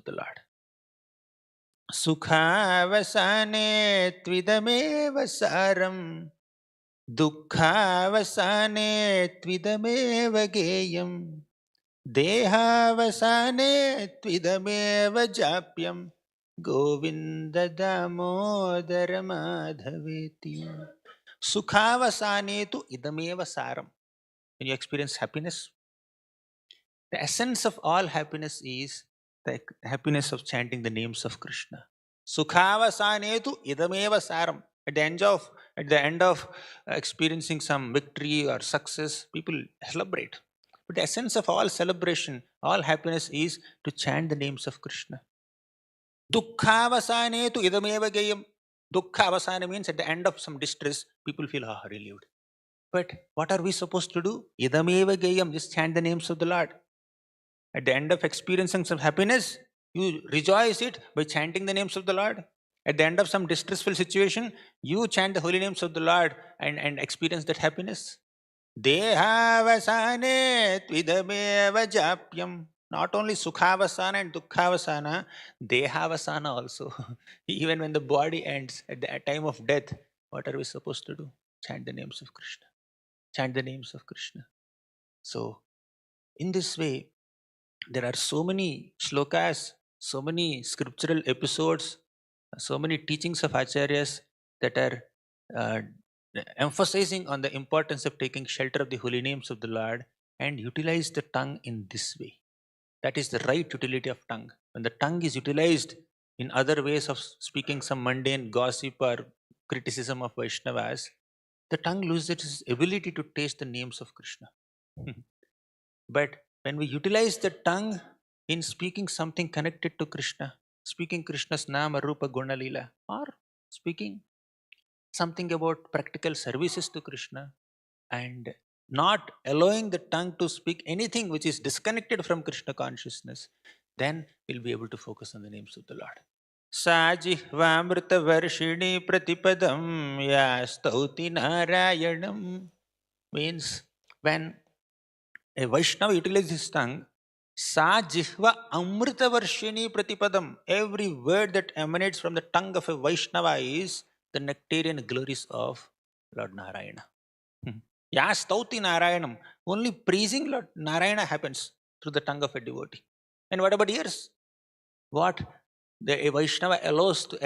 the Lord. Sukhavasane tvidameva saram, dukkhavasane tvidameva geyam, dehavasane tvidameva japyam, Govinda Damodara Madhaveti. Sukhavasane tu idameva saram. When you experience happiness, the essence of all happiness is the happiness of chanting the names of Krishna. Sukhavasane tu idameva saram. At the end of experiencing some victory or success, people celebrate. But the essence of all celebration, all happiness is to chant the names of Krishna. Dukkhavasane tu idameva gayam. Dukkhavasana means at the end of some distress, people feel relieved. But what are we supposed to do? Idameva gayam, just chant the names of the Lord. At the end of experiencing some happiness, you rejoice it by chanting the names of the Lord. At the end of some distressful situation, you chant the holy names of the Lord and experience that happiness. Dehavasane tvidameva japyam. Not only sukhavasana and dukkhavasana, dehavasana also. Even when the body ends at the time of death, what are we supposed to do? Chant the names of Krishna. Chant the names of Krishna. So, in this way, there are so many shlokas, so many scriptural episodes, so many teachings of acharyas that are uh, emphasizing on the importance of taking shelter of the holy names of the Lord and utilize the tongue in this way. That is the right utility of tongue. When the tongue is utilized in other ways of speaking some mundane gossip or criticism of Vaishnavas, the tongue loses its ability to taste the names of Krishna. But when we utilize the tongue in speaking something connected to Krishna, speaking Krishna's Nama, Rupa, Guna, Lila, or speaking something about practical services to Krishna, and not allowing the tongue to speak anything which is disconnected from Krishna consciousness, then we'll be able to focus on the names of the Lord. Sajihvamrita varshini pratipadam ya stauti narayanam means when a Vaishnava utilizes his tongue, Sa jihva amrita varshini pratipadam. Every word that emanates from the tongue of a Vaishnava is the nectarian glories of Lord Narayana. Ya stauti Narayanam. Only praising Lord Narayana happens through the tongue of a devotee. And what about ears? What a Vaishnava allows to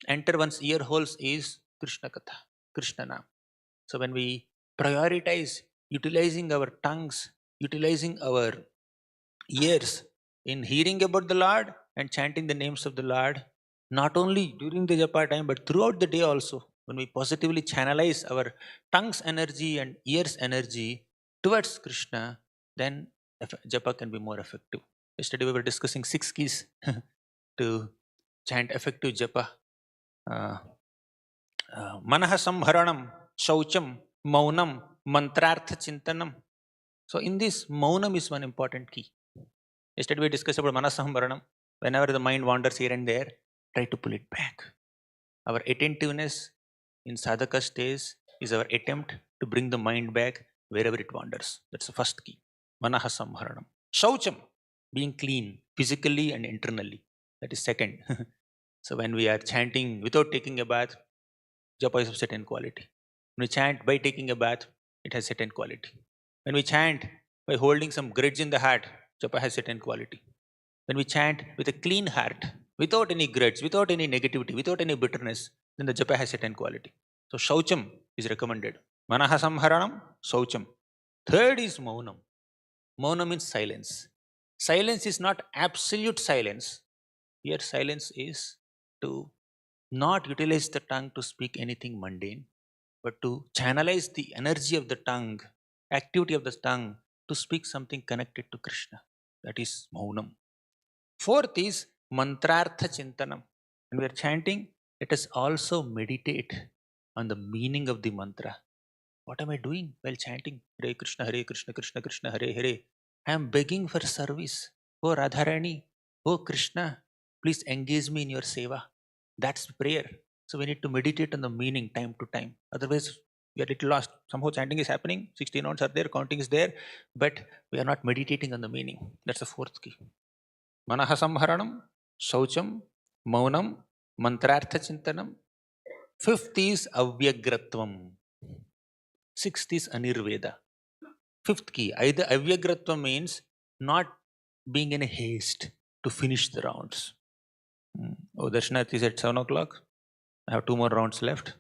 enter one's ear holes is Krishna Katha, Krishna Nam. So when we prioritize utilizing our tongues, utilizing our ears in hearing about the Lord and chanting the names of the Lord, not only during the Japa time, but throughout the day also, when we positively channelize our tongue's energy and ears' energy towards Krishna, then Japa can be more effective. Yesterday we were discussing 6 keys to chant effective Japa. Manaha samharanam, shaucham, maunam, mantrartha chintanam. So in this, maunam is one important key. Yesterday we discussed about manasamharanam. Whenever the mind wanders here and there, try to pull it back. Our attentiveness in sadhaka stage is our attempt to bring the mind back wherever it wanders. That's the first key. Manaha samharanam. Shaucham, being clean physically and internally. That is second. So when we are chanting without taking a bath, Japa is of certain quality. When we chant by taking a bath, it has certain quality. When we chant by holding some grudge in the heart, Japa has certain quality. When we chant with a clean heart, without any grudge, without any negativity, without any bitterness, then the Japa has certain quality. So Shaucham is recommended. Manaha samharanam, Shaucham. Third is Maunam. Maunam means silence. Silence is not absolute silence. Here silence is to not utilize the tongue to speak anything mundane, but to channelize the energy of the tongue, activity of the tongue, to speak something connected to Krishna. That is Maunam. Fourth is Mantrartha Chintanam. When we are chanting, let us also meditate on the meaning of the mantra. What am I doing while chanting? Hare Krishna, Krishna Krishna, Hare Hare. I am begging for service. Oh Radharani, oh Krishna, please engage me in your seva. That's prayer. So we need to meditate on the meaning time to time. Otherwise, we are a little lost. Somehow chanting is happening, 16 notes are there, counting is there, but we are not meditating on the meaning. That's the fourth key. Manaha samharanam, shaucham, maunam, mantrartha chintanam. Fifth is avyagratvam. Sixth is anirveda. Fifth key, either avyagratvam means not being in a haste to finish the rounds. Oh, Darshanath is at 7 o'clock. I have 2 more rounds left.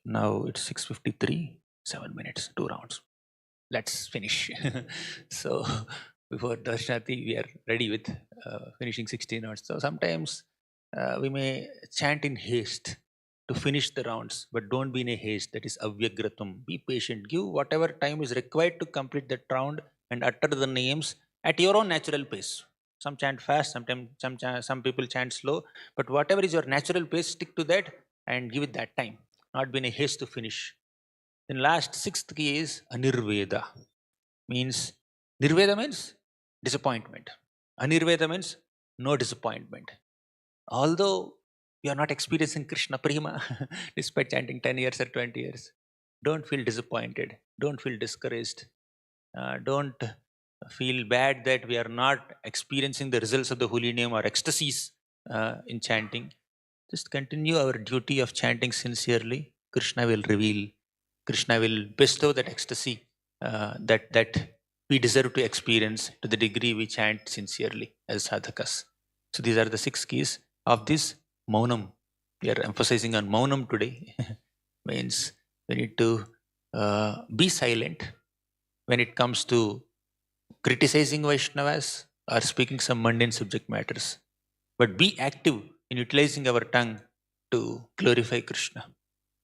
Now it's 6:53. 7 minutes, 2 rounds. Let's finish. So before Darshanathi, we are ready with finishing 16 rounds. So sometimes we may chant in haste to finish the rounds, but don't be in a haste. That is avyagratam. Be patient. Give whatever time is required to complete that round and utter the names at your own natural pace. Some chant fast, sometimes some people chant slow, but whatever is your natural pace, stick to that and give it that time. Not be in a haste to finish. Then last sixth key is anirveda. Means nirveda means disappointment. Anirveda means no disappointment. Although you are not experiencing Krishna Prema despite chanting 10 years or 20 years, don't feel disappointed. Don't feel discouraged. Don't feel bad that we are not experiencing the results of the holy name or ecstasies in chanting. Just continue our duty of chanting sincerely. Krishna will reveal. Krishna will bestow that ecstasy that we deserve to experience to the degree we chant sincerely as sadhakas. So these are the 6 keys of this maunam. We are emphasizing on maunam today. Means we need to be silent when it comes to criticizing Vaishnavas or speaking some mundane subject matters. But be active in utilizing our tongue to glorify Krishna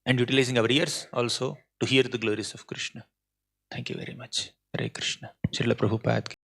and utilizing our ears also to hear the glories of Krishna. Thank you very much. Hare Krishna. Srila Prabhupada.